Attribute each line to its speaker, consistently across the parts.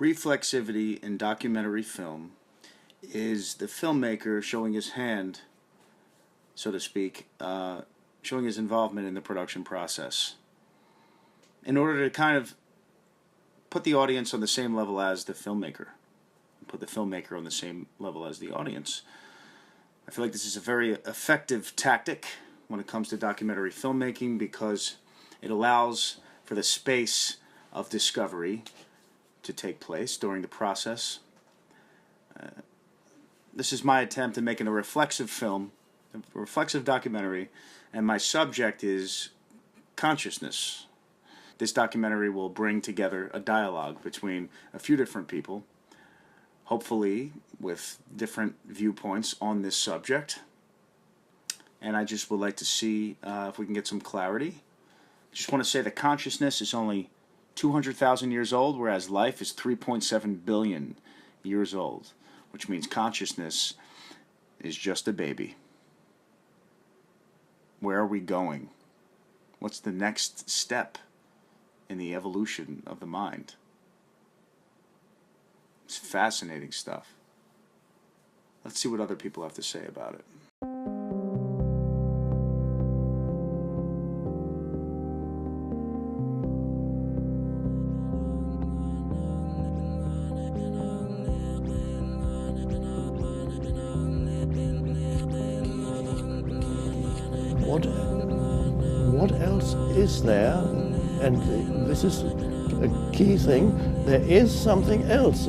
Speaker 1: Reflexivity in documentary film is the filmmaker showing his hand, so to speak, showing his involvement in the production process in order to kind of put the audience on the same level as the filmmaker, put the filmmaker on the same level as the audience. I feel like this is a very effective tactic when it comes to documentary filmmaking because it allows for the space of discovery to take place during the process. This is my attempt at making a reflexive film, a reflexive documentary, and my subject is consciousness. This documentary will bring together a dialogue between a few different people, hopefully with different viewpoints on this subject. And I just would like to see if we can get some clarity. I just want to say that consciousness is only 200,000 years old, whereas life is 3.7 billion years old, which means consciousness is just a baby. Where are we going? What's the next step in the evolution of the mind? It's fascinating stuff. Let's see what other people have to say about it.
Speaker 2: What else is there? And this is a key thing. There is something else.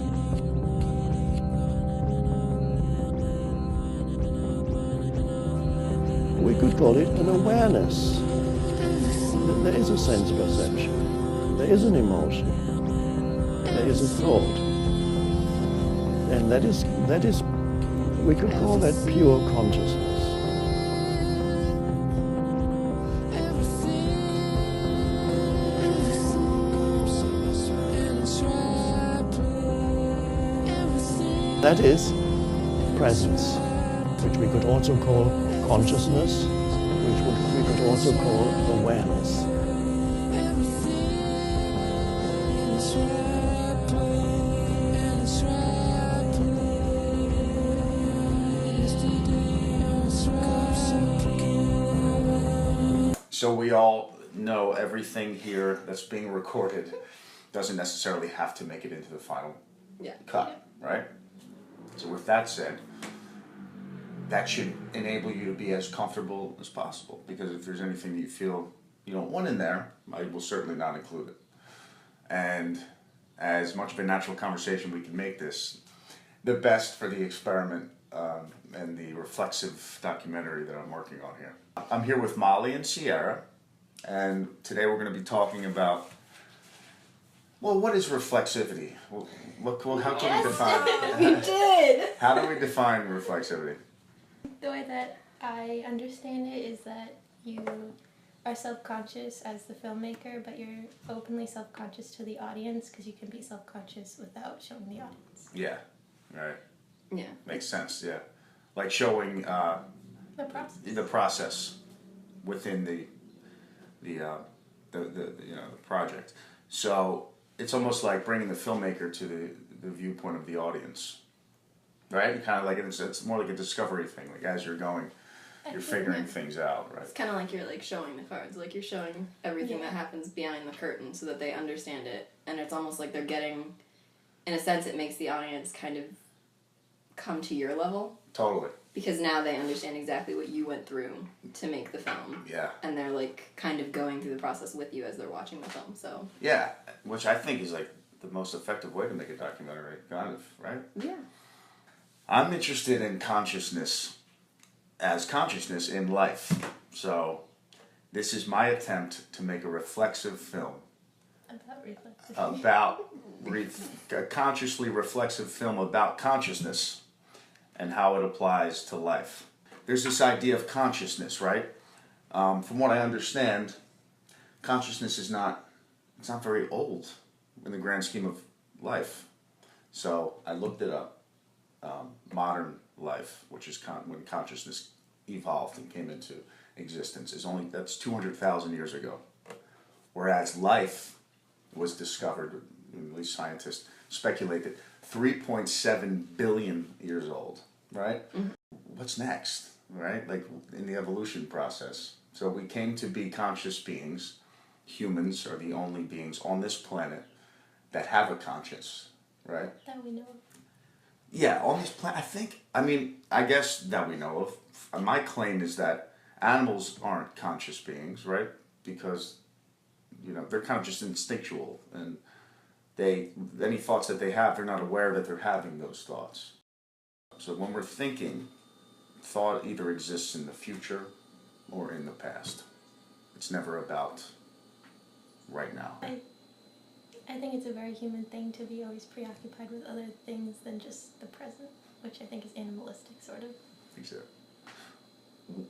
Speaker 2: We could call it an awareness. There is a sense perception. There is an emotion. There is a thought. And that is, we could call that pure consciousness. That is presence, which we could also call consciousness, which we could also call awareness.
Speaker 1: So we all know everything here that's being recorded doesn't necessarily have to make it into the final cut, right? So with that said, that should enable you to be as comfortable as possible, because if there's anything that you feel you don't want in there, I will certainly not include it. And as much of a natural conversation we can make this the best for the experiment and the reflexive documentary that I'm working on here. I'm here with Molly and Sierra, and today we're going to be talking about, well, what is reflexivity? Well, how can we define
Speaker 3: We did!
Speaker 1: How do we define reflexivity?
Speaker 3: The way that I understand it is that you are self-conscious as the filmmaker, but you're openly self-conscious to the audience because you can be self-conscious without showing the audience.
Speaker 1: Yeah, right.
Speaker 3: Yeah.
Speaker 1: Makes sense, yeah. Like showing the process within the project. So it's almost like bringing the filmmaker to the viewpoint of the audience, right? Kind of like it's more like a discovery thing. Like as you're going, you're figuring things out, right?
Speaker 4: It's kind of like you're like showing the cards, like you're showing everything that happens behind the curtain so that they understand it, and it's almost like they're getting, in a sense, it makes the audience kind of come to your level.
Speaker 1: Totally.
Speaker 4: Because now they understand exactly what you went through to make the film.
Speaker 1: Yeah.
Speaker 4: And they're like kind of going through the process with you as they're watching the film, so.
Speaker 1: Yeah, which I think is like the most effective way to make a documentary, kind of, right?
Speaker 4: Yeah.
Speaker 1: I'm interested in consciousness as consciousness in life. So this is my attempt to make a reflexive film. A consciously reflexive film about consciousness and how it applies to life. There's this idea of consciousness, right? From what I understand, consciousness is not very old in the grand scheme of life. So I looked it up. Modern life, which is when consciousness evolved and came into existence, that's 200,000 years ago. Whereas life was discovered at least scientists speculate that 3.7 billion years old, right? What's next, right? Like in the evolution process. So we came to be conscious beings. Humans are the only beings on this planet that have a conscience, right?
Speaker 3: That we know of.
Speaker 1: Yeah, on this planet, I guess that we know of. My claim is that animals aren't conscious beings, right? Because, they're kind of just instinctual, and any thoughts that they have, they're not aware that they're having those thoughts. So when we're thinking, thought either exists in the future or in the past. It's never about right now.
Speaker 3: I think it's a very human thing to be always preoccupied with other things than just the present, which I think is animalistic, sort of.
Speaker 1: Exactly.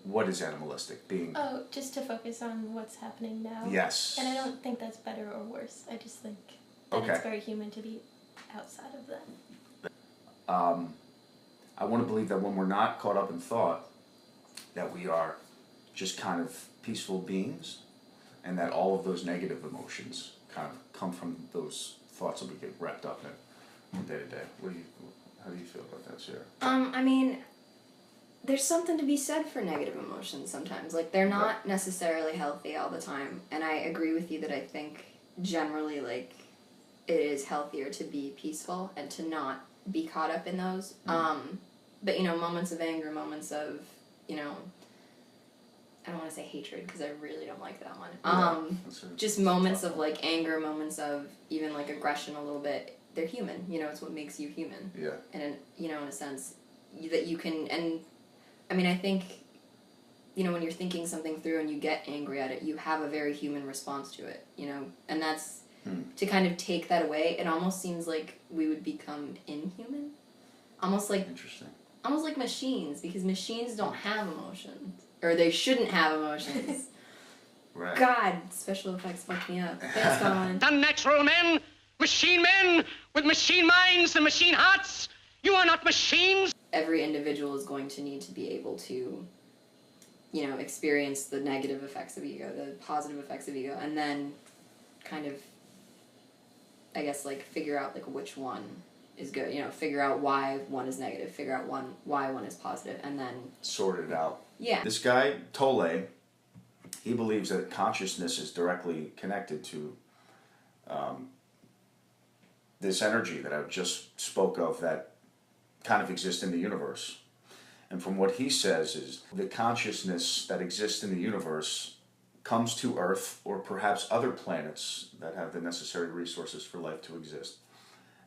Speaker 1: What is animalistic? Being...
Speaker 3: Oh, just to focus on what's happening now.
Speaker 1: Yes.
Speaker 3: And I don't think that's better or worse. I just think that it's very human to be outside of that.
Speaker 1: I want to believe that when we're not caught up in thought, that we are just kind of peaceful beings, and that all of those negative emotions kind of come from those thoughts that we get wrapped up in day to day. How do you feel about that, Sarah?
Speaker 4: There's something to be said for negative emotions sometimes. Like, they're not necessarily healthy all the time, and I agree with you that I think generally, like, it is healthier to be peaceful and to not be caught up in those. But, moments of anger, moments of, I don't want to say hatred because I really don't like that one. Just moments of like anger, moments of even like aggression a little bit. They're human, it's what makes you human.
Speaker 1: Yeah.
Speaker 4: And in a sense that you can, and I think, when you're thinking something through and you get angry at it, you have a very human response to it, and that's to kind of take that away. It almost seems like we would become inhuman, almost like machines, because machines don't have emotions. Or they shouldn't have emotions.
Speaker 1: Right.
Speaker 4: God, special effects fucked me up. Thanks, Colin.
Speaker 5: Unnatural men with machine minds and machine hearts. You are not machines.
Speaker 4: Every individual is going to need to be able to, experience the negative effects of ego, the positive effects of ego, and then kind of, I guess, like, figure out, like, which one is good. Figure out why one is negative, figure out why one is positive, and then...
Speaker 1: sort it out.
Speaker 4: Yeah.
Speaker 1: This guy, Tolle, he believes that consciousness is directly connected to this energy that I just spoke of that kind of exists in the universe. And from what he says is the consciousness that exists in the universe comes to Earth or perhaps other planets that have the necessary resources for life to exist.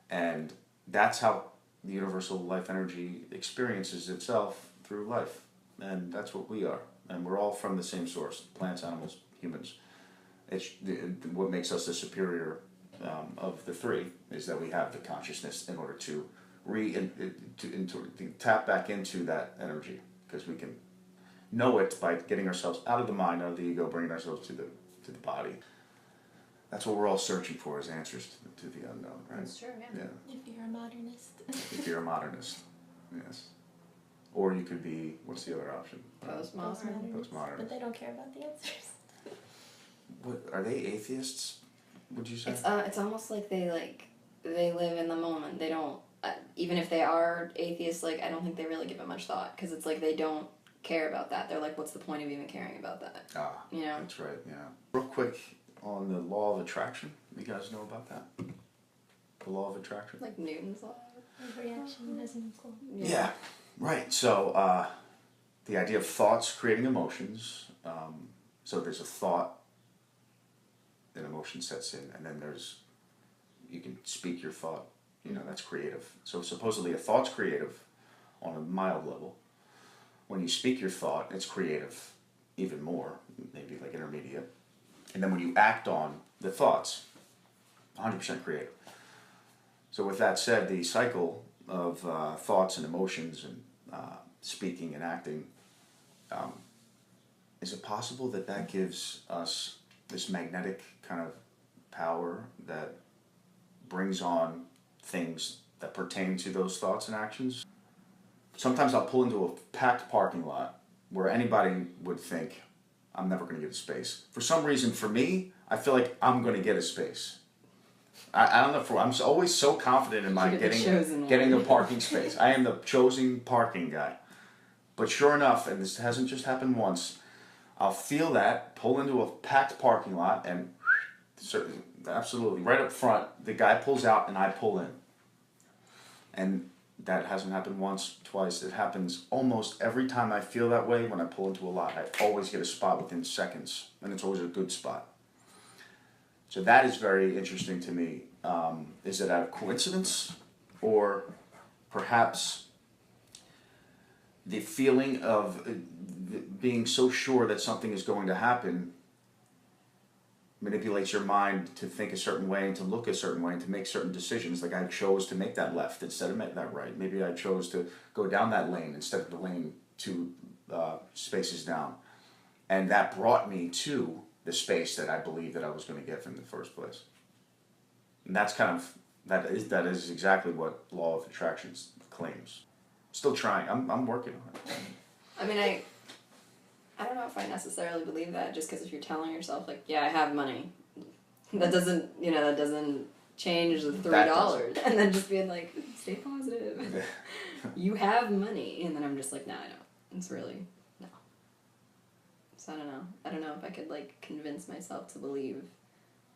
Speaker 1: And that's how the universal life energy experiences itself through life. And that's what we are. And we're all from the same source, plants, animals, humans. What makes us the superior of the three is that we have the consciousness in order to tap back into that energy, because we can know it by getting ourselves out of the mind, out of the ego, bringing ourselves to the body. That's what we're all searching for, is answers to the unknown, right?
Speaker 4: That's true, yeah.
Speaker 3: If you're a modernist.
Speaker 1: If you're a modernist, yes. Or you could be, what's the other option?
Speaker 4: Postmodern.
Speaker 1: Postmodern.
Speaker 3: But they don't care about the answers.
Speaker 1: What, are they atheists, would you say?
Speaker 4: It's almost like they live in the moment. They don't, even if they are atheists, like, I don't think they really give it much thought, because it's like they don't care about that. They're like, what's the point of even caring about that?
Speaker 1: That's right, yeah. Real quick on the law of attraction. You guys know about that? The law of attraction?
Speaker 4: Like Newton's law?
Speaker 3: Reaction as an equal.
Speaker 1: Yeah, right. So the idea of thoughts creating emotions. So there's a thought, then emotion sets in, and then you can speak your thought. That's creative. So supposedly a thought's creative on a mild level. When you speak your thought, it's creative even more, maybe like intermediate. And then when you act on the thoughts, 100% creative. So with that said, the cycle of thoughts and emotions and speaking and acting, is it possible that gives us this magnetic kind of power that brings on things that pertain to those thoughts and actions? Sometimes I'll pull into a packed parking lot where anybody would think, I'm never going to get a space. For some reason, for me, I feel like I'm going to get a space. I don't know. I'm always so confident in my
Speaker 4: You're the chosen
Speaker 1: getting
Speaker 4: one.
Speaker 1: a parking space. I am the chosen parking guy. But sure enough, and this hasn't just happened once, I'll feel that, pull into a packed parking lot, and absolutely, right up front, the guy pulls out and I pull in. And that hasn't happened once, twice. It happens almost every time I feel that way when I pull into a lot. I always get a spot within seconds, and it's always a good spot. So that is very interesting to me. Is it out of coincidence, or perhaps the feeling of being so sure that something is going to happen manipulates your mind to think a certain way and to look a certain way and to make certain decisions. Like I chose to make that left instead of make that right. Maybe I chose to go down that lane instead of the lane 2 spaces down. And that brought me to the space that I believed that I was going to get from the first place. And that's kind of, that is exactly what Law of Attraction claims. Still trying. I'm working on it.
Speaker 4: I mean, I don't know if I necessarily believe that, just because if you're telling yourself, like, yeah, I have money, that doesn't change the $3. And then just being like, stay positive. You have money. And then I'm just like, no, I don't. It's really, no. So I don't know. I don't know if I could, like, convince myself to believe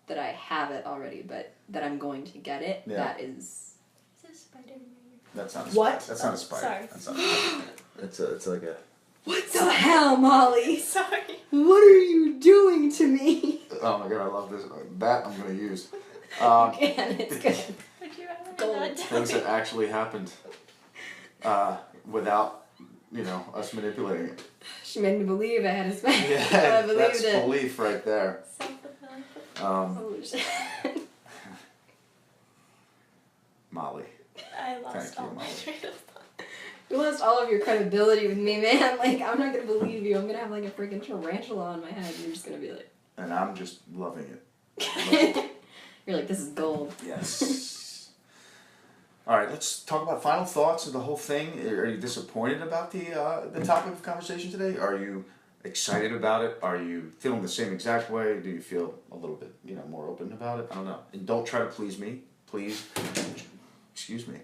Speaker 4: that I have it already, but that I'm going to get it.
Speaker 1: Yeah.
Speaker 4: That is...
Speaker 3: Is it a spider in my ear?
Speaker 1: That's not a
Speaker 4: What?
Speaker 1: spider. That's not a spider.
Speaker 3: Sorry.
Speaker 1: That's not a spider. It's like a...
Speaker 4: What the hell, Molly?
Speaker 3: Sorry.
Speaker 4: What are you doing to me?
Speaker 1: Oh my god, I love this. That I'm going to use.
Speaker 4: You can, it's good.
Speaker 3: Would you rather
Speaker 4: Gold.
Speaker 3: not
Speaker 1: Things that actually happened without, us manipulating it.
Speaker 4: She made me believe I had a spec.
Speaker 1: Yeah,
Speaker 4: I believed
Speaker 1: that's
Speaker 4: it.
Speaker 1: belief right there.
Speaker 3: Self-fulfilling.
Speaker 4: Oh, shit.
Speaker 1: Molly.
Speaker 3: I lost
Speaker 1: Thank you,
Speaker 3: all my
Speaker 1: Molly.
Speaker 3: train of thought.
Speaker 4: You lost all of your credibility with me, man. Like, I'm not gonna believe you. I'm gonna have like a freaking tarantula on my head. You're just gonna be like...
Speaker 1: And I'm just loving it.
Speaker 4: You're like, this is gold.
Speaker 1: Yes. All right, let's talk about final thoughts of the whole thing. Are you disappointed about the topic of conversation today? Are you excited about it? Are you feeling the same exact way? Do you feel a little bit, more open about it? I don't know. And don't try to please me, please. Excuse me.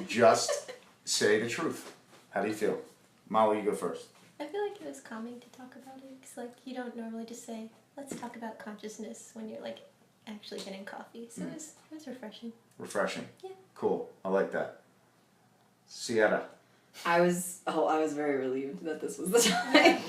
Speaker 1: Just say the truth. How do you feel? Molly, you go first.
Speaker 3: I feel like it was calming to talk about it, because, like, you don't normally just say, let's talk about consciousness when you're, like, actually getting coffee. So it was refreshing.
Speaker 1: Refreshing.
Speaker 3: Yeah.
Speaker 1: Cool. I like that. Sierra.
Speaker 4: I was very relieved that this was the topic.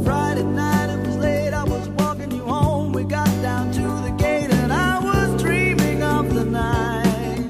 Speaker 6: Friday night, it was late, I was walking you home. We got down to the gate and I was dreaming of the night.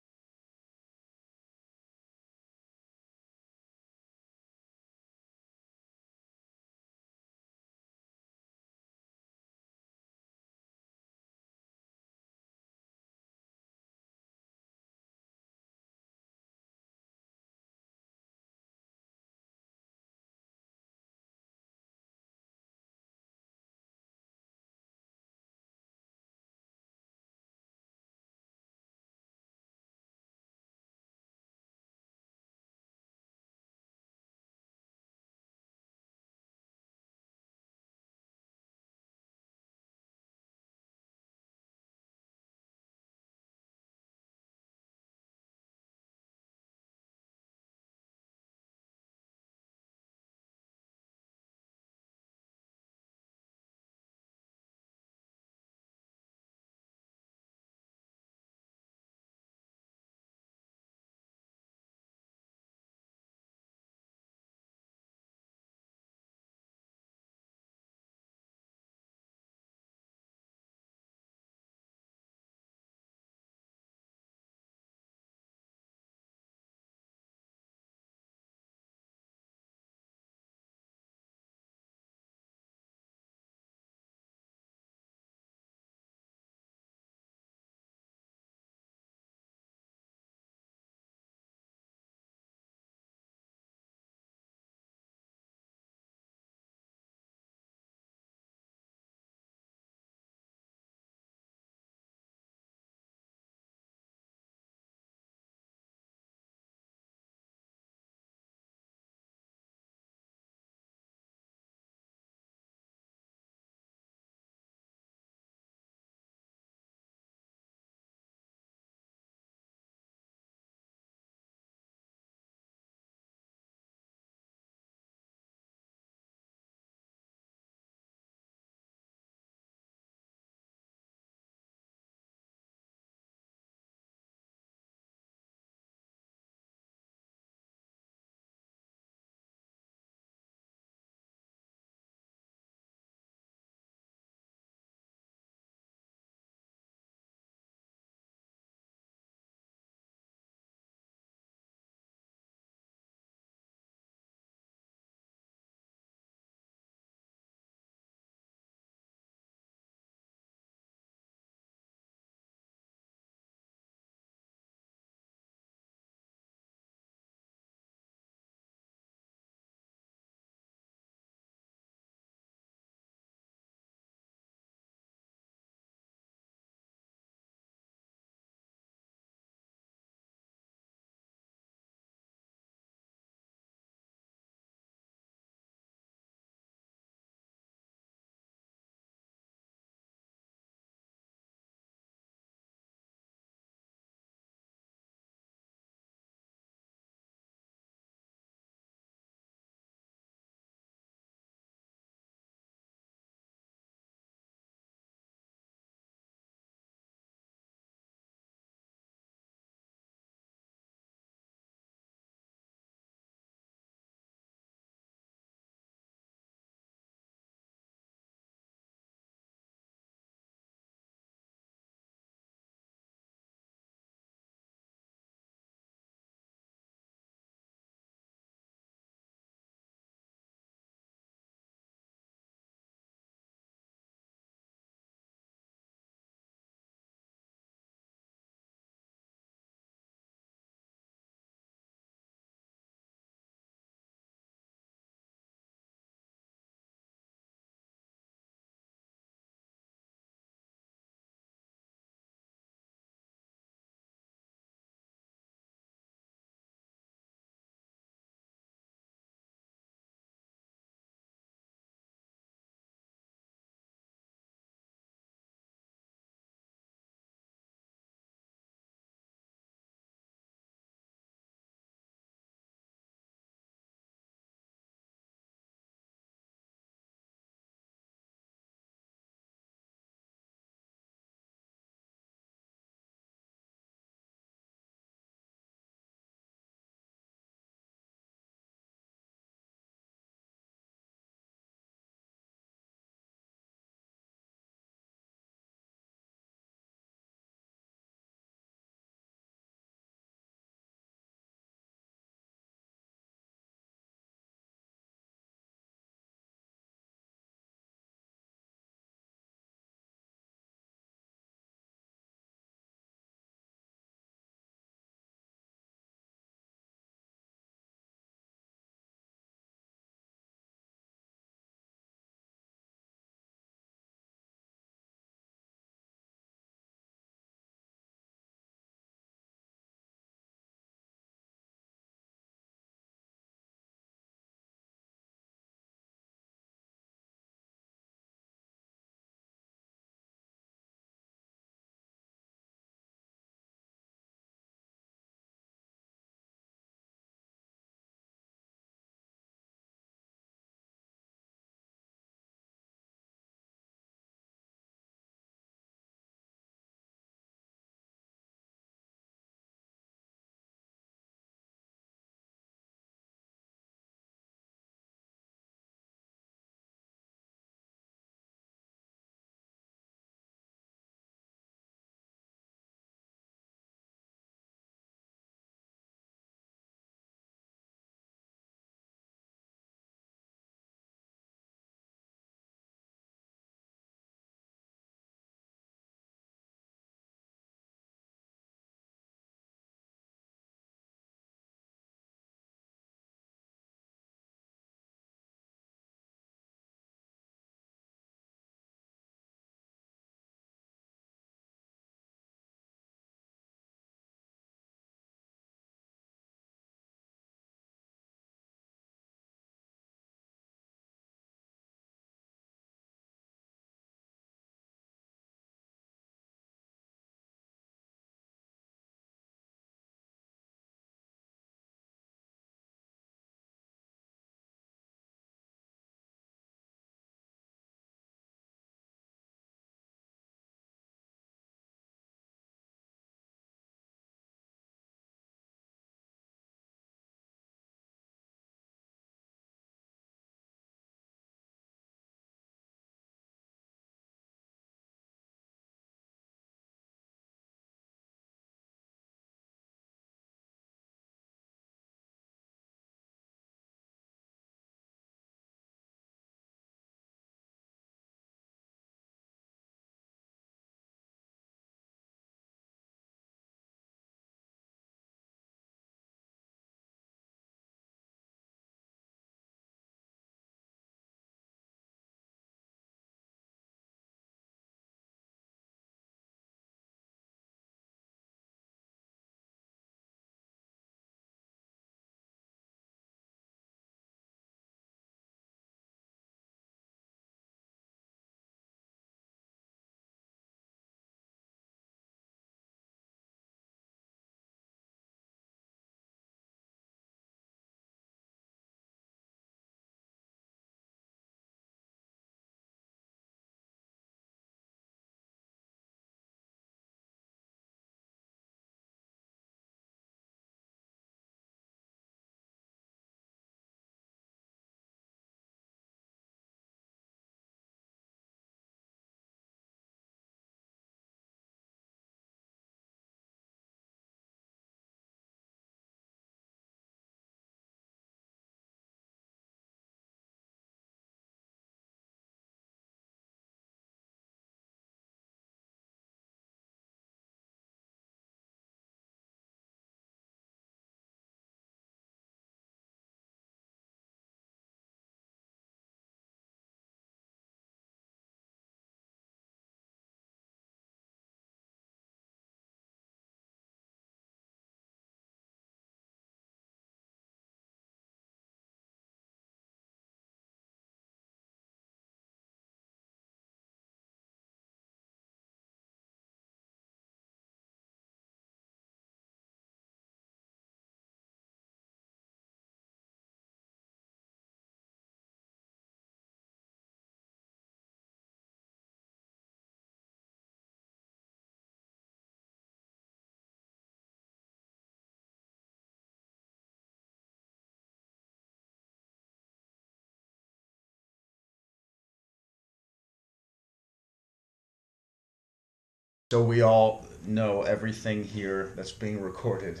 Speaker 1: So we all know everything here that's being recorded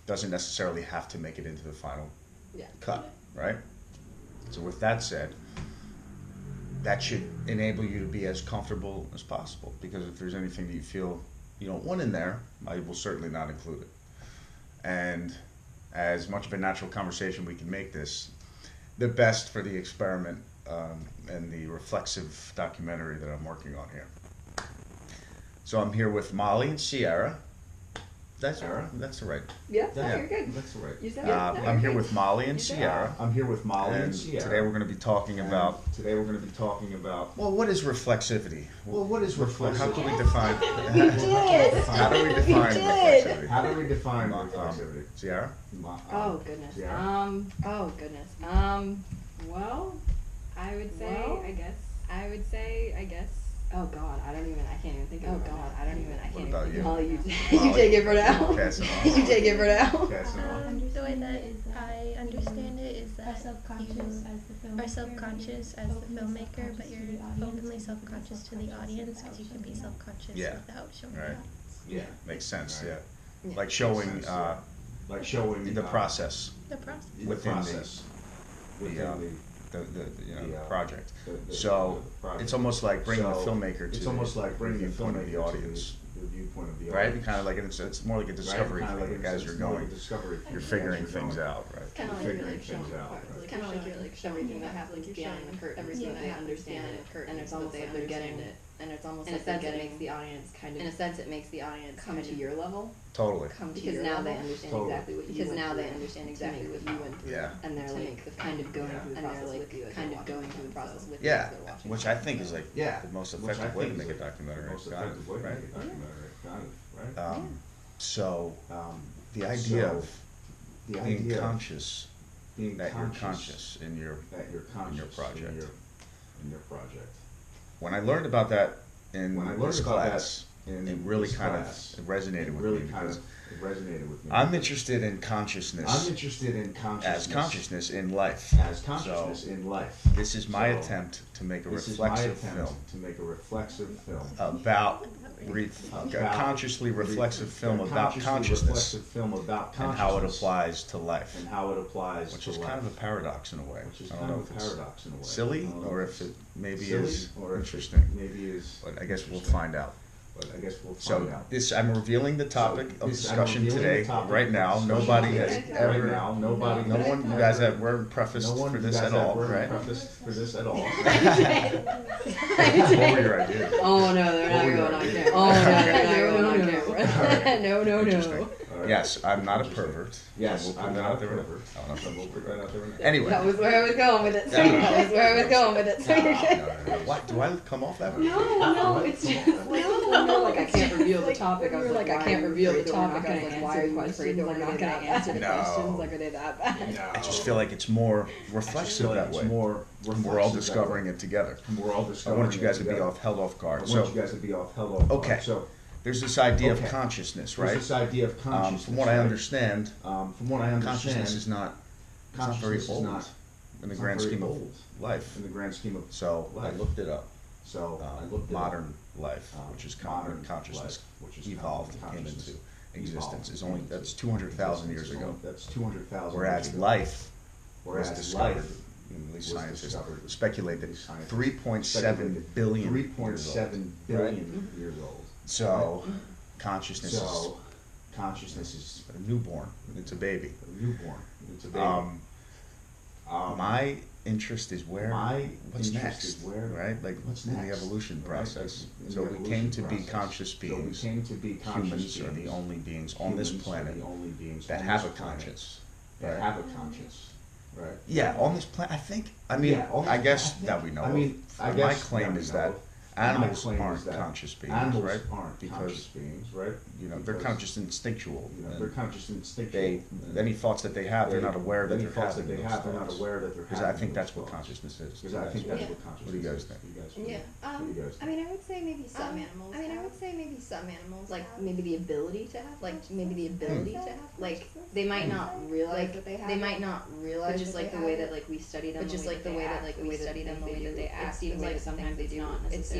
Speaker 1: doesn't necessarily have to make it into the final cut, right? So with that said, that should enable you to be as comfortable as possible, because if there's anything that you feel you don't want in there, I will certainly not include it. And as much of a natural conversation we can make this, the best for the experiment and the reflexive documentary that I'm working on here. So I'm here with Molly and Sierra. That's the right.
Speaker 4: Yeah,
Speaker 1: Yeah.
Speaker 4: you're good.
Speaker 1: That's the right.
Speaker 4: You said it.
Speaker 1: I'm here with Molly and Sierra.
Speaker 7: I'm here with Molly and
Speaker 1: And
Speaker 7: Sierra.
Speaker 1: today we're going to be talking about,
Speaker 7: Well,
Speaker 1: what is reflexivity?
Speaker 7: what is reflexivity?
Speaker 1: How can we define?
Speaker 4: did.
Speaker 1: How do we define
Speaker 4: did.
Speaker 1: reflexivity?
Speaker 7: How do we define reflexivity?
Speaker 1: Sierra?
Speaker 4: Oh goodness.
Speaker 7: Yeah.
Speaker 4: Oh goodness. Well,
Speaker 8: I would say,
Speaker 4: Well,
Speaker 8: I guess.
Speaker 4: oh God, I can't even think of it.
Speaker 8: I
Speaker 1: What about you?
Speaker 4: Molly, you
Speaker 1: Molly?
Speaker 4: take it for now.
Speaker 1: Pass it on.
Speaker 4: You take it for now.
Speaker 7: Pass it on.
Speaker 3: The way that I understand it is Are that self-conscious you as the filmmaker. are self-conscious as the filmmaker, but you're openly self-conscious to the audience because you can be self-conscious
Speaker 1: Yeah.
Speaker 3: without showing
Speaker 1: Right.
Speaker 3: that.
Speaker 7: Yeah.
Speaker 1: Makes sense,
Speaker 7: Right.
Speaker 1: yeah. Like showing
Speaker 7: Like showing
Speaker 1: the process
Speaker 3: The process.
Speaker 7: the
Speaker 1: within
Speaker 7: process within
Speaker 1: the project.
Speaker 7: the
Speaker 1: So
Speaker 7: project.
Speaker 1: it's almost like bringing the
Speaker 7: So,
Speaker 1: filmmaker to
Speaker 7: it's almost like bringing
Speaker 1: the
Speaker 7: the
Speaker 1: viewpoint of the
Speaker 7: filmmaker to
Speaker 1: audience.
Speaker 7: the viewpoint of the
Speaker 1: Right?
Speaker 7: audience.
Speaker 1: Kind of like it's more like a discovery
Speaker 7: Right? Kinda
Speaker 1: thing.
Speaker 7: like
Speaker 1: As you're
Speaker 7: it's more
Speaker 1: going,
Speaker 7: like a discovery thing.
Speaker 1: you're
Speaker 7: As
Speaker 1: figuring
Speaker 7: you're
Speaker 1: things
Speaker 7: going.
Speaker 1: out, right?
Speaker 4: Kind of like
Speaker 7: Figuring
Speaker 4: you're like
Speaker 7: things
Speaker 4: showing
Speaker 7: out,
Speaker 4: parts.
Speaker 7: right.
Speaker 4: Kind of like you're like showing everything that happens behind the curtain, everything that they understand it, and it's almost like they're getting it, and it's almost like they're getting the audience kind of. In a sense, it makes the audience come to your level.
Speaker 1: Totally.
Speaker 4: Come to your level. They understand
Speaker 7: Totally.
Speaker 4: exactly what you
Speaker 8: Because
Speaker 4: went
Speaker 8: now
Speaker 4: through
Speaker 8: they understand
Speaker 4: to
Speaker 8: exactly
Speaker 4: make
Speaker 8: what
Speaker 4: the
Speaker 8: you
Speaker 4: film.
Speaker 8: went through.
Speaker 1: Yeah.
Speaker 4: And they're
Speaker 8: To
Speaker 4: like
Speaker 8: make the
Speaker 4: kind of going
Speaker 7: Yeah.
Speaker 4: through the
Speaker 8: And they're
Speaker 4: process
Speaker 8: like
Speaker 4: with you as
Speaker 8: kind
Speaker 4: you're
Speaker 8: of
Speaker 4: watching.
Speaker 8: going through the process with
Speaker 1: Yeah,
Speaker 8: you as they're watching.
Speaker 1: which I think is like
Speaker 7: Yeah.
Speaker 1: the most
Speaker 7: Which I
Speaker 1: effective way to
Speaker 7: think
Speaker 1: make
Speaker 7: is
Speaker 1: a documentary.
Speaker 7: The most
Speaker 1: kind of,
Speaker 7: effective way to
Speaker 1: right?
Speaker 7: make a documentary. Kind of, right?
Speaker 1: So
Speaker 7: Um,
Speaker 1: the idea
Speaker 7: so
Speaker 1: of
Speaker 7: the
Speaker 1: being
Speaker 7: idea of
Speaker 1: conscious
Speaker 7: being
Speaker 1: that you're conscious in your
Speaker 7: that you're conscious
Speaker 1: your project.
Speaker 7: in your project.
Speaker 1: When I learned about that in
Speaker 7: When I learned
Speaker 1: this
Speaker 7: about that
Speaker 1: class,
Speaker 7: in
Speaker 1: it really
Speaker 7: this
Speaker 1: kind
Speaker 7: class,
Speaker 1: of resonated
Speaker 7: it
Speaker 1: with
Speaker 7: really
Speaker 1: me
Speaker 7: kind
Speaker 1: because
Speaker 7: of it resonated with me.
Speaker 1: I'm interested in consciousness
Speaker 7: I'm interested in
Speaker 1: as consciousness in life.
Speaker 7: as consciousness in life.
Speaker 1: This is my
Speaker 7: So,
Speaker 1: attempt to make a
Speaker 7: This is my
Speaker 1: reflexive
Speaker 7: attempt
Speaker 1: film
Speaker 7: to make a reflexive film
Speaker 1: about
Speaker 7: About-
Speaker 1: consciously reflexive film
Speaker 7: a
Speaker 1: about
Speaker 7: consciously
Speaker 1: consciousness
Speaker 7: reflexive film about
Speaker 1: and how it
Speaker 7: consciousness
Speaker 1: applies to life,
Speaker 7: and how it applies
Speaker 1: which
Speaker 7: to
Speaker 1: is
Speaker 7: life.
Speaker 1: kind of a paradox in a way.
Speaker 7: Which is
Speaker 1: I don't
Speaker 7: kind
Speaker 1: know
Speaker 7: of
Speaker 1: if
Speaker 7: a
Speaker 1: it's
Speaker 7: paradox in a way.
Speaker 1: silly
Speaker 7: I don't know
Speaker 1: or
Speaker 7: if
Speaker 1: if it maybe
Speaker 7: silly
Speaker 1: is
Speaker 7: or if it
Speaker 1: interesting,
Speaker 7: maybe is
Speaker 1: but I guess we'll
Speaker 7: interesting.
Speaker 1: find out.
Speaker 7: But I guess we'll find
Speaker 1: So
Speaker 7: out.
Speaker 1: this, I'm revealing the topic
Speaker 7: So
Speaker 1: of
Speaker 7: this- I'm
Speaker 1: discussion
Speaker 7: revealing the
Speaker 1: today,
Speaker 7: topic
Speaker 1: right
Speaker 7: of
Speaker 1: now.
Speaker 7: discussion
Speaker 1: Nobody
Speaker 7: today.
Speaker 1: has
Speaker 7: Right
Speaker 1: ever,
Speaker 7: now, nobody
Speaker 1: no
Speaker 7: has
Speaker 1: one, you
Speaker 7: ever-
Speaker 1: guys have, weren't prefaced
Speaker 7: no one
Speaker 1: for
Speaker 7: you
Speaker 1: this
Speaker 7: guys
Speaker 1: at all,
Speaker 7: have
Speaker 1: right?
Speaker 7: prefaced for this at all.
Speaker 1: What were your ideas?
Speaker 4: Oh no, they're not
Speaker 1: What were
Speaker 4: going
Speaker 1: your
Speaker 4: on
Speaker 1: ideas?
Speaker 4: camera. Oh no, they're not
Speaker 8: No,
Speaker 4: going on
Speaker 8: no,
Speaker 4: camera. No, no,
Speaker 1: Interesting.
Speaker 4: no.
Speaker 7: All right.
Speaker 1: Yes, I'm not a pervert.
Speaker 7: Yes,
Speaker 1: We'll put
Speaker 7: I'm
Speaker 1: that
Speaker 7: not
Speaker 1: out
Speaker 7: a
Speaker 1: there.
Speaker 7: pervert.
Speaker 1: I don't know if I'm
Speaker 7: We'll put that out there.
Speaker 1: Anyway.
Speaker 4: That was where I was going with it. So
Speaker 1: Yeah.
Speaker 4: that was where I was going with it. So you're good.
Speaker 1: What, do I come off that way?
Speaker 4: No, it's just like when you're like I can't reveal the topic. I was like I can't reveal the topic. I was like why are you afraid that we're not going to answer the
Speaker 1: No.
Speaker 4: questions? Like are they that bad?
Speaker 7: No.
Speaker 1: I just feel like it's more
Speaker 7: I
Speaker 1: reflexive
Speaker 7: just feel like
Speaker 1: that
Speaker 7: it's
Speaker 1: way.
Speaker 7: more
Speaker 1: And we're all
Speaker 7: reflexive that
Speaker 1: discovering
Speaker 7: way.
Speaker 1: it together.
Speaker 7: And we're all
Speaker 1: I
Speaker 7: discovering
Speaker 1: wanted you guys
Speaker 7: it
Speaker 1: to be
Speaker 7: together.
Speaker 1: held off
Speaker 7: I
Speaker 1: guard.
Speaker 7: want
Speaker 1: So
Speaker 7: you guys to be off held off.
Speaker 1: Okay.
Speaker 7: guard. So
Speaker 1: there's this idea
Speaker 7: Okay.
Speaker 1: of consciousness,
Speaker 7: there's
Speaker 1: right?
Speaker 7: this idea of consciousness.
Speaker 1: From what I
Speaker 7: right?
Speaker 1: understand,
Speaker 7: From what I understand,
Speaker 1: consciousness is not very
Speaker 7: consciousness is
Speaker 1: old
Speaker 7: not
Speaker 1: in the
Speaker 7: it's
Speaker 1: grand
Speaker 7: not very
Speaker 1: scheme of
Speaker 7: old
Speaker 1: life.
Speaker 7: in the grand scheme of
Speaker 1: So I
Speaker 7: life.
Speaker 1: looked it up.
Speaker 7: So I looked at
Speaker 1: Modern life,
Speaker 7: um,
Speaker 1: which is
Speaker 7: modern
Speaker 1: consciousness,
Speaker 7: life, which is
Speaker 1: evolved, came
Speaker 7: consciousness
Speaker 1: into
Speaker 7: evolved,
Speaker 1: existence. Is
Speaker 7: came
Speaker 1: only
Speaker 7: into
Speaker 1: that's 200,000 years
Speaker 7: existence.
Speaker 1: ago.
Speaker 7: That's 200,000.
Speaker 1: Whereas
Speaker 7: years ago.
Speaker 1: life was
Speaker 7: Whereas
Speaker 1: discovered,
Speaker 7: life
Speaker 1: at least
Speaker 7: was
Speaker 1: scientists
Speaker 7: discovered,
Speaker 1: speculate that
Speaker 7: at least scientists
Speaker 1: 3.7
Speaker 7: speculated
Speaker 1: billion
Speaker 7: 3.7 billion
Speaker 1: Right.
Speaker 7: years old.
Speaker 1: So consciousness
Speaker 7: So consciousness is
Speaker 1: is a newborn. It's a baby.
Speaker 7: a newborn. It's a baby.
Speaker 1: My interest is where
Speaker 7: my
Speaker 1: what's
Speaker 7: interest
Speaker 1: next,
Speaker 7: is where-
Speaker 1: right? Like
Speaker 7: what's
Speaker 1: in the
Speaker 7: next,
Speaker 1: evolution
Speaker 7: right?
Speaker 1: process.
Speaker 7: In
Speaker 1: So
Speaker 7: the
Speaker 1: we
Speaker 7: evolution
Speaker 1: came to be
Speaker 7: process.
Speaker 1: conscious
Speaker 7: So we
Speaker 1: beings.
Speaker 7: came to be conscious
Speaker 1: Humans are the
Speaker 7: beings.
Speaker 1: only beings on this
Speaker 7: Humans are
Speaker 1: planet
Speaker 7: the only beings
Speaker 1: that
Speaker 7: on
Speaker 1: have a
Speaker 7: this planet
Speaker 1: conscience.
Speaker 7: that
Speaker 1: right?
Speaker 7: have a conscience, right?
Speaker 1: Yeah, on this planet. I think. I mean,
Speaker 7: Yeah, on this
Speaker 1: I guess
Speaker 7: planet,
Speaker 1: that we know.
Speaker 7: I mean,
Speaker 1: of.
Speaker 7: I
Speaker 1: My
Speaker 7: guess
Speaker 1: claim
Speaker 7: that
Speaker 1: is
Speaker 7: we know
Speaker 1: that
Speaker 7: of.
Speaker 1: animals
Speaker 7: My claim is
Speaker 1: aren't
Speaker 7: that
Speaker 1: conscious beings,
Speaker 7: animals
Speaker 1: right?
Speaker 7: aren't
Speaker 1: Because
Speaker 7: conscious beings, right?
Speaker 1: you know they're
Speaker 7: Because,
Speaker 1: kind of just instinctual.
Speaker 7: you know,
Speaker 1: and
Speaker 7: they're kind of just instinctual.
Speaker 1: they
Speaker 7: and
Speaker 1: any thoughts that they have, they're not aware that
Speaker 7: any
Speaker 1: they're
Speaker 7: thoughts
Speaker 1: having
Speaker 7: that they
Speaker 1: those
Speaker 7: have, they're not
Speaker 1: thoughts.
Speaker 7: aware that they're
Speaker 1: Because
Speaker 7: having
Speaker 1: I think
Speaker 7: those
Speaker 1: that's what
Speaker 7: thoughts.
Speaker 1: consciousness is.
Speaker 7: Because I think that's
Speaker 8: Yeah.
Speaker 7: what consciousness
Speaker 1: What do you guys
Speaker 7: is.
Speaker 1: think?
Speaker 7: You guys,
Speaker 8: Yeah.
Speaker 7: what do you guys
Speaker 8: I
Speaker 7: think?
Speaker 8: mean, I would say maybe some animals. I mean, I would say maybe some animals. Like maybe the ability to have. Like maybe the ability to have. Like they might not realize that they have. They might not realize. But just like the way that like we study them. But just like the way that like we study them, the way that they act. It seems like sometimes they do not. It seems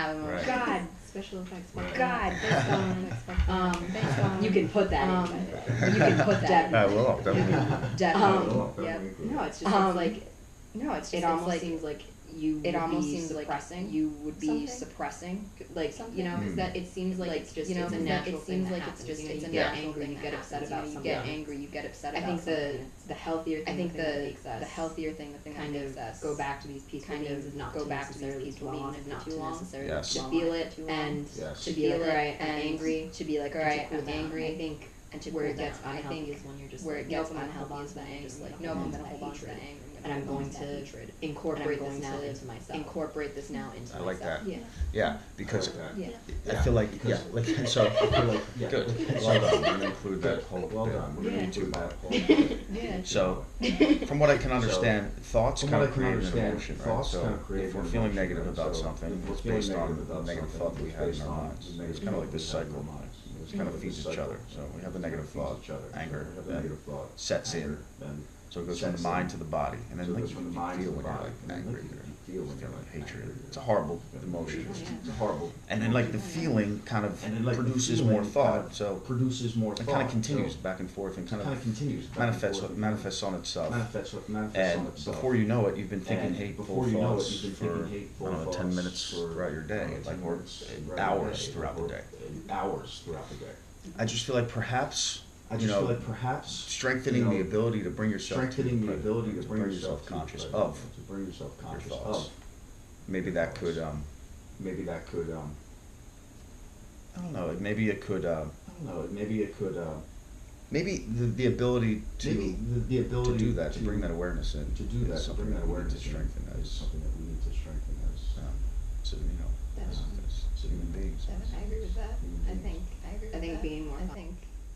Speaker 8: have emotions.
Speaker 9: God,
Speaker 8: Special effects.
Speaker 9: God,
Speaker 8: You can put that in. You can put that.
Speaker 1: I will, definitely.
Speaker 8: Definitely.
Speaker 9: Yep.
Speaker 8: No, it's just it almost seems like you would be suppressing, like you know, because that it seems like it's just it's a natural thing that happens. You get angry, you get upset about something. You get angry, you get upset about something. I think the healthier thing. I think the healthier thing, the thing that makes us go back to these peaceful means is not to necessarily dwell on it not too long. To feel it and to be like, all right, I'm angry. To be like, all right, I'm angry. I think. And to where it gets unhealthy is when you're just where it gets unhealthy is when you're just like, no, I'm gonna hold on to that anger, and I'm going to incorporate this now into myself. Incorporate this now into myself.
Speaker 1: I like that.
Speaker 8: Yeah.
Speaker 1: Yeah, because
Speaker 7: Yeah.
Speaker 1: I feel like like so.
Speaker 7: I feel like,
Speaker 1: Good.
Speaker 7: Well
Speaker 1: Well
Speaker 7: done.
Speaker 1: done. I'm gonna include that whole
Speaker 7: Well
Speaker 1: bit.
Speaker 7: done. We're
Speaker 8: Yeah.
Speaker 7: gonna include that whole
Speaker 8: Yeah.
Speaker 1: So, from what I can understand, thoughts
Speaker 7: From
Speaker 1: kind
Speaker 7: what
Speaker 1: of
Speaker 7: I can
Speaker 1: create an
Speaker 7: understand,
Speaker 1: emotion, right?
Speaker 7: thoughts
Speaker 1: So,
Speaker 7: kind of create
Speaker 1: if we're
Speaker 7: an
Speaker 1: feeling
Speaker 7: emotion,
Speaker 1: negative
Speaker 7: right?
Speaker 1: about
Speaker 7: So,
Speaker 1: something,
Speaker 7: if we're
Speaker 1: it's
Speaker 7: feeling
Speaker 1: based on
Speaker 7: negative about
Speaker 1: the negative
Speaker 7: something,
Speaker 1: thought that we
Speaker 7: it's
Speaker 1: had in
Speaker 7: based
Speaker 1: our
Speaker 7: on
Speaker 1: minds.
Speaker 7: the
Speaker 1: It's
Speaker 7: negative
Speaker 1: kind of like
Speaker 7: thought
Speaker 1: this
Speaker 7: we had in
Speaker 1: cycle.
Speaker 7: our minds.
Speaker 1: It kind of feeds each other. So we have the negative thought, anger, then sets in. So it goes from the mind to the body, and then like you feel when you're like angry or you feel like hatred. It's a horrible emotion.
Speaker 7: It's horrible.
Speaker 1: And then like the feeling kind of produces more thought. So
Speaker 7: produces more thought.
Speaker 1: it kind of continues back and forth and kind of manifests on itself. And before you know it, you've been thinking hateful thoughts for, I don't know, 10 minutes throughout your day, like, or hours throughout the day. I just feel like perhaps, you know, strengthening the ability to bring yourself to bring yourself conscious of your thoughts. Maybe that could, I don't know, maybe it could, maybe the ability to do that, to bring that awareness in, is something that we need to strengthen as, so, you know, as human beings.
Speaker 8: I agree with that.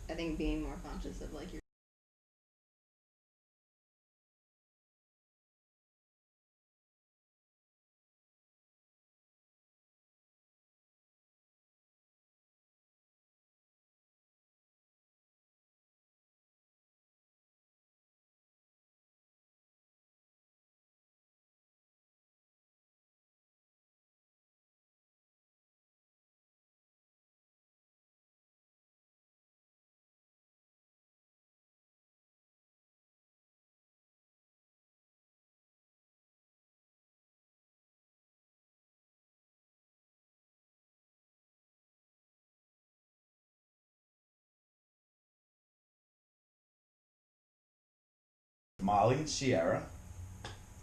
Speaker 8: I think being more conscious of like your
Speaker 1: Molly and Sierra.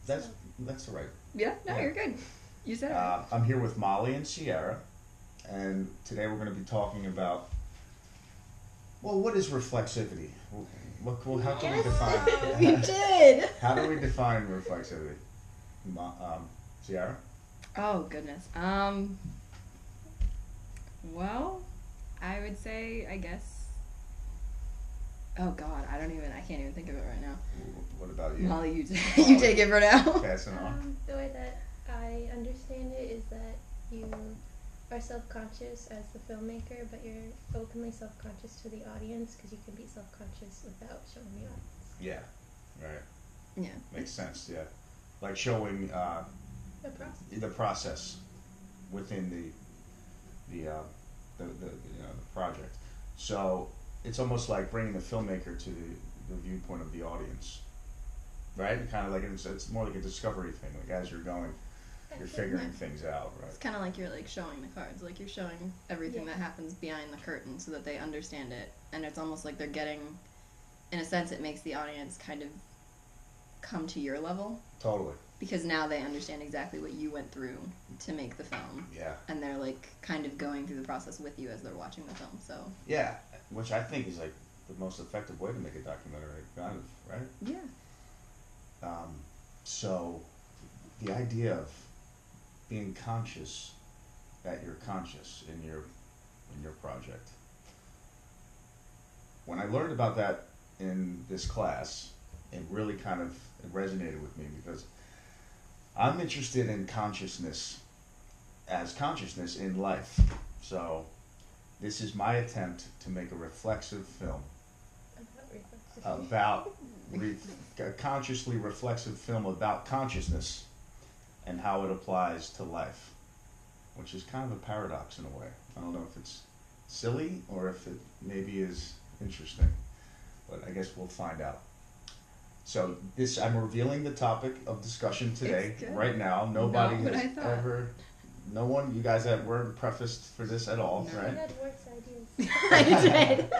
Speaker 1: That's the right.
Speaker 9: Yeah, no,
Speaker 1: Yeah.
Speaker 9: you're good. You said it.
Speaker 1: I'm here with Molly and Sierra, and today we're going to be talking about, well, what is reflexivity? How can we define?
Speaker 9: We did.
Speaker 1: How do we define reflexivity? Sierra?
Speaker 4: Oh goodness. Well, I would say, I guess. Oh God, I can't even think of it right now.
Speaker 1: What about you?
Speaker 4: Molly, you you take it for now.
Speaker 1: Passing on.
Speaker 3: The way that I understand it is that you are self-conscious as the filmmaker, but you're openly self-conscious to the audience because you can be self-conscious without showing the audience.
Speaker 1: Yeah, right.
Speaker 4: Yeah.
Speaker 1: Makes sense. Yeah, like showing
Speaker 3: The process.
Speaker 1: the process within the you know, the project. So it's almost like bringing the filmmaker to the viewpoint of the audience, right? Kind of like it's more like a discovery thing. Like as you're going, you're figuring things out, right?
Speaker 4: It's kind of like you're like showing the cards, like you're showing everything that happens behind the curtain so that they understand it, and it's almost like they're getting, in a sense, it makes the audience kind of come to your level.
Speaker 1: Totally.
Speaker 4: Because now they understand exactly what you went through to make the film.
Speaker 1: Yeah.
Speaker 4: And they're like kind of going through the process with you as they're watching the film. So.
Speaker 1: Yeah, which I think is like the most effective way to make a documentary, kind of, right?
Speaker 4: Yeah.
Speaker 1: So, the idea of being conscious that you're conscious in your project. When I learned about that in this class, it really kind of resonated with me because I'm interested in consciousness as consciousness in life. So, this is my attempt to make a reflexive film about a consciously reflexive film about consciousness and how it applies to life. which is kind of a paradox in a way. I don't know if it's silly or if it maybe is interesting, but I guess we'll find out. So I'm revealing the topic of discussion today, right now. Nobody has ever, no one, you guys weren't prefaced for this at all, right?
Speaker 3: I had worse ideas. I did.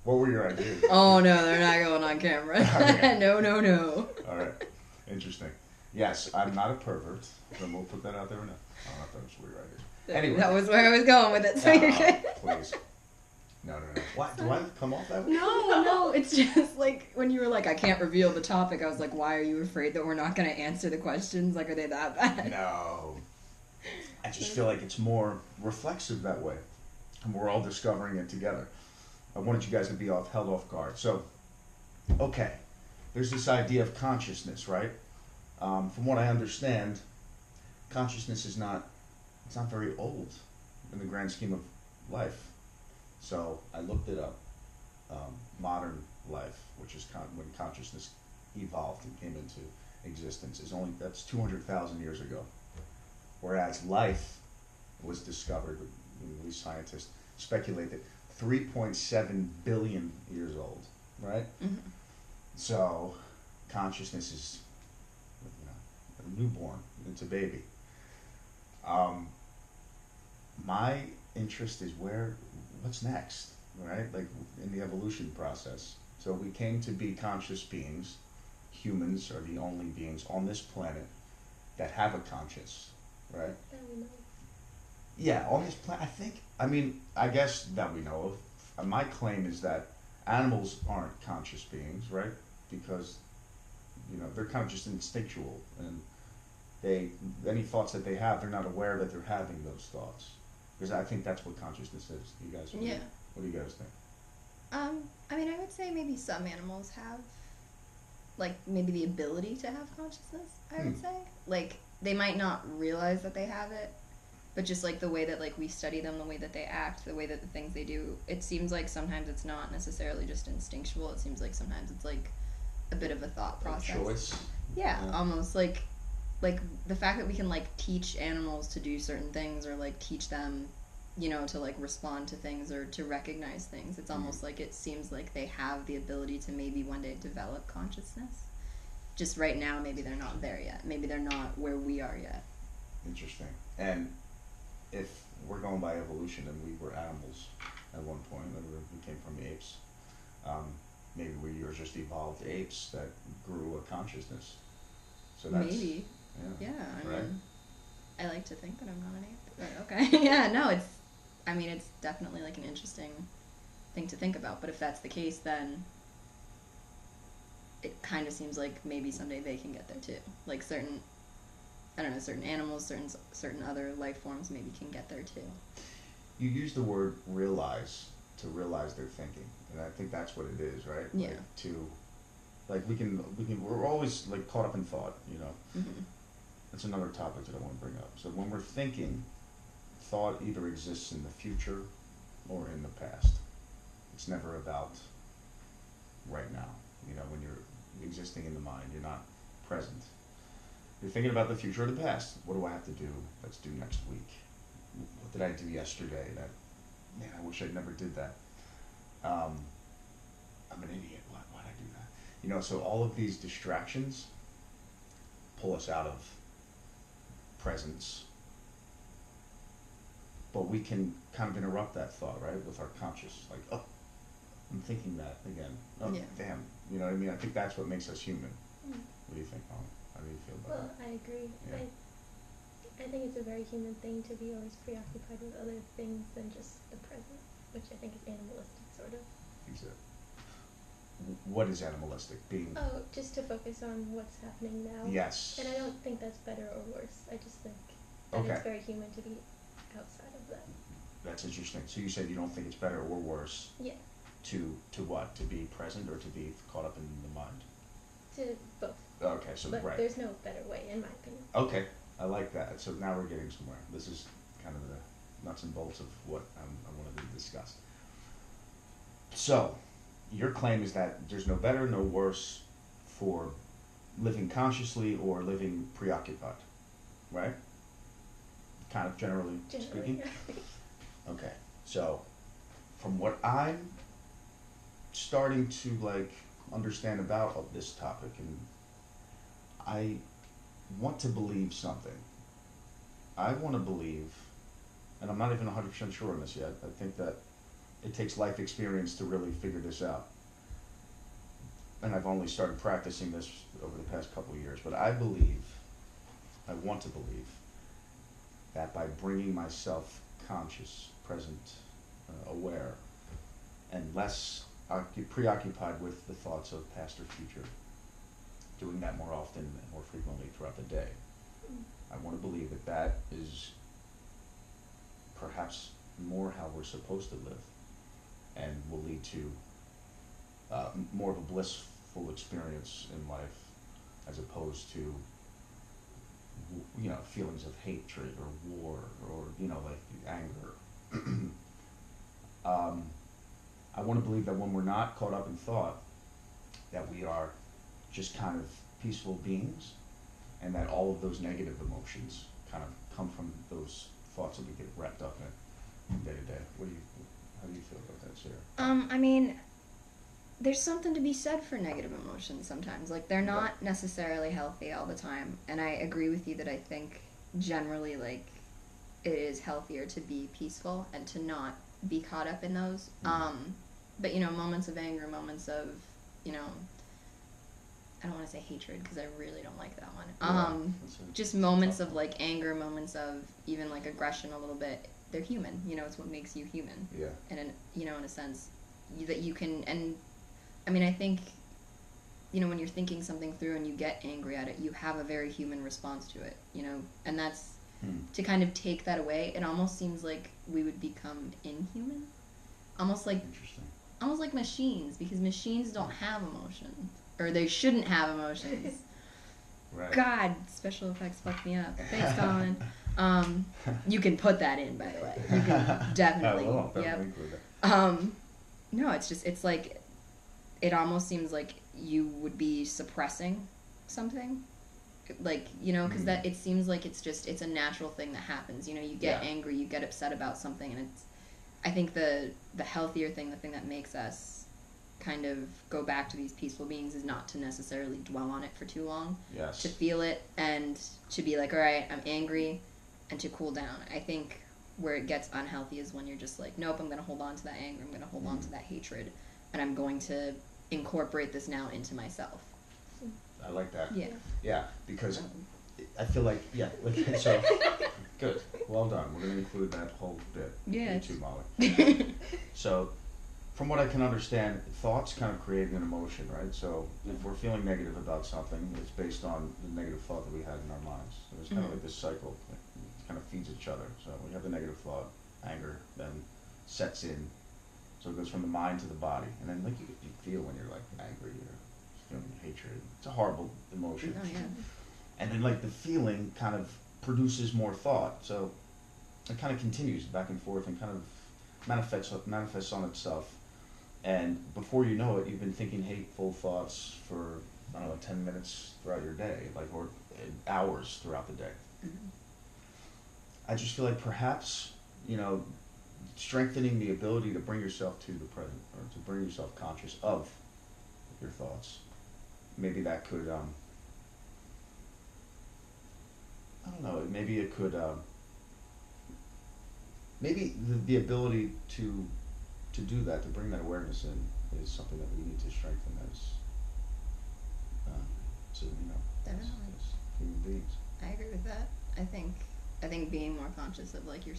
Speaker 1: What were your ideas?
Speaker 9: Oh no, they're not going on camera.
Speaker 1: Okay.
Speaker 9: No.
Speaker 1: All right, interesting. Yes, I'm not a pervert, then we'll put that out there now. I don't know if that was your idea. Anyway.
Speaker 9: That was where I was going with it, so you're good.
Speaker 1: Please. No. What? Do I come off that way?
Speaker 9: No, it's just like when you were like, I can't reveal the topic, I was like, why are you afraid that we're not going to answer the questions? Like, are they that bad?
Speaker 1: No. I just feel like it's more reflexive that way. And we're all discovering it together. I wanted you guys to be held off guard. So, okay. There's this idea of consciousness, right? From what I understand, consciousness is not very old in the grand scheme of life. So I looked it up. Modern life, which is when consciousness evolved and came into existence, that's 200,000 years ago. Whereas life was discovered, we scientists speculate that 3.7 billion years old, right? Mm-hmm. So consciousness is, a newborn, it's a baby. My interest is what's next, right? Like in the evolution process. So we came to be conscious beings. Humans are the only beings on this planet that have a conscience, right?
Speaker 3: That we know.
Speaker 1: Yeah, on this planet, I guess that we know of. My claim is that animals aren't conscious beings, right? Because, they're kind of just instinctual, and any thoughts that they have, they're not aware that they're having those thoughts. Because I think that's what consciousness is. You guys, what do you guys think?
Speaker 8: I would say maybe some animals have, like, maybe the ability to have consciousness, I would say. Like, they might not realize that they have it, but just, like, the way that, like, we study them, the way that they act, the way that the things they do, it seems like sometimes it's not necessarily just instinctual. It seems like sometimes it's, like, a bit of a thought process.
Speaker 1: A choice?
Speaker 8: Yeah, almost, like the fact that we can, like, teach animals to do certain things or, like, teach them, to, like, respond to things or to recognize things. It's almost like it seems like they have the ability to maybe one day develop consciousness. Just right now, maybe they're not there yet. Maybe they're not where we are yet.
Speaker 1: Interesting. And if we're going by evolution and we were animals at one point, we came from apes, maybe we were just evolved apes that grew a consciousness. So that's...
Speaker 8: Maybe. Yeah,
Speaker 1: right?
Speaker 8: I like to think that I'm not an ape, but okay. Yeah, no, it's definitely, like, an interesting thing to think about, but if that's the case, then it kind of seems like maybe someday they can get there too. Like certain animals, certain other life forms maybe can get there too.
Speaker 1: You use the word realize to realize their thinking, and I think that's what it is, right?
Speaker 8: Yeah.
Speaker 1: We're always, like, caught up in thought,
Speaker 8: Mm-hmm.
Speaker 1: That's another topic that I want to bring up. So when we're thinking, thought either exists in the future or in the past. It's never about right now. When you're existing in the mind, you're not present. You're thinking about the future or the past. What do I have to do? Let's do next week. What did I do yesterday? I wish I never did that. I'm an idiot. Why'd I do that? So all of these distractions pull us out of presence. But we can kind of interrupt that thought, right, with our conscious. Like, oh, I'm thinking that again. Oh, yeah. Damn. You know what I mean? I think that's what makes us human. What do you think, Molly? How do you feel about
Speaker 3: that? Well, I agree.
Speaker 1: Yeah.
Speaker 3: I think it's a very human thing to be always preoccupied with other things than just the present, which I think is animalistic, sort of.
Speaker 1: Exactly. What is animalistic?
Speaker 3: Just to focus on what's happening now.
Speaker 1: Yes.
Speaker 3: And I don't think that's better or worse. I just think that it's very human to be outside of that.
Speaker 1: That's interesting. So you said you don't think it's better or worse?
Speaker 3: Yeah.
Speaker 1: To what? To be present or to be caught up in the mind?
Speaker 3: To both.
Speaker 1: Okay, so
Speaker 3: but there's no better way, in my opinion.
Speaker 1: Okay, I like that. So now we're getting somewhere. This is kind of the nuts and bolts of what I wanted to discuss. So, your claim is that there's no better, no worse for living consciously or living preoccupied, right? kind of generally speaking? Okay, so from what I'm starting to like understand about of this topic, and I want to believe something. I want to believe, and I'm not even 100% sure on this yet, I think that it takes life experience to really figure this out. And I've only started practicing this over the past couple of years, but I want to believe, that by bringing myself conscious, present, aware, and less preoccupied with the thoughts of past or future, doing that more often and more frequently throughout the day, I want to believe that that is perhaps more how we're supposed to live, and will lead to more of a blissful experience in life, as opposed to, you know, feelings of hatred or war or, you know, like anger. I want to believe that when we're not caught up in thought, that we are just kind of peaceful beings, and that all of those negative emotions kind of come from those thoughts that we get wrapped up in day to day. How do you feel about that, Sarah?
Speaker 9: I mean, there's something to be said for negative emotions sometimes. Like, they're not necessarily healthy all the time. And I agree with you that I think generally, like, it is healthier to be peaceful and to not be caught up in those. But, you know, moments of anger, moments of, you know, I don't want to say hatred because I really don't like that one. Just moments of, like, anger, moments of even, like, aggression a little bit. They're human. You know, it's what makes you human.
Speaker 1: Yeah.
Speaker 9: And, you know, in a sense, that you can, and I mean, I think, you know, when you're thinking something through and you get angry at it, you have a very human response to it, you know, and that's, to kind of take that away, it almost seems like we would become inhuman. Almost like machines, because machines don't have emotions, or they shouldn't have emotions.
Speaker 1: Right.
Speaker 9: God, special effects fucked me up. Thanks, Colin. You can put that in, by the way. You can definitely.
Speaker 1: I will,
Speaker 9: yep.
Speaker 1: include that.
Speaker 9: No, it's like, it almost seems like you would be suppressing something. Like, you know, because that, it seems like it's a natural thing that happens. You know, you get angry, you get upset about something, and I think the healthier thing, the thing that makes us kind of go back to these peaceful beings, is not to necessarily dwell on it for too long.
Speaker 1: Yes. To
Speaker 9: feel it and to be like, all right, I'm angry, and to cool down. I think where it gets unhealthy is when you're just like, nope, I'm going to hold on to that anger, I'm going to hold on to that hatred, and I'm going to incorporate this now into myself.
Speaker 1: I like that.
Speaker 9: Yeah.
Speaker 1: Yeah, because I feel like, so, good. Well done. We're going to include that whole bit.
Speaker 9: Yeah.
Speaker 1: You too, Molly. So, from what I can understand, thoughts kind of create an emotion, right? So, if we're feeling negative about something, it's based on the negative thought that we had in our minds. So it's kind of like this cycle. It kind of feeds each other. So, we have the negative thought, anger, then sets in. So, it goes from the mind to the body. And then, like, you feel when you're, like, angry or feeling hatred. It's a horrible emotion.
Speaker 9: Oh, yeah.
Speaker 1: And then, like, the feeling kind of produces more thought. So, it kind of continues back and forth and kind of manifests on itself. And before you know it, you've been thinking hateful thoughts for, I don't know, 10 minutes throughout your day, like, or hours throughout the day.
Speaker 9: Mm-hmm.
Speaker 1: I just feel like perhaps, you know, strengthening the ability to bring yourself to the present, or to bring yourself conscious of your thoughts. Maybe that could, I don't know, maybe it could, maybe the ability to do that, to bring that awareness in, is something that we need to strengthen as, you know,
Speaker 9: definitely,
Speaker 1: as human beings.
Speaker 9: I agree with that. I think being more conscious of, like, your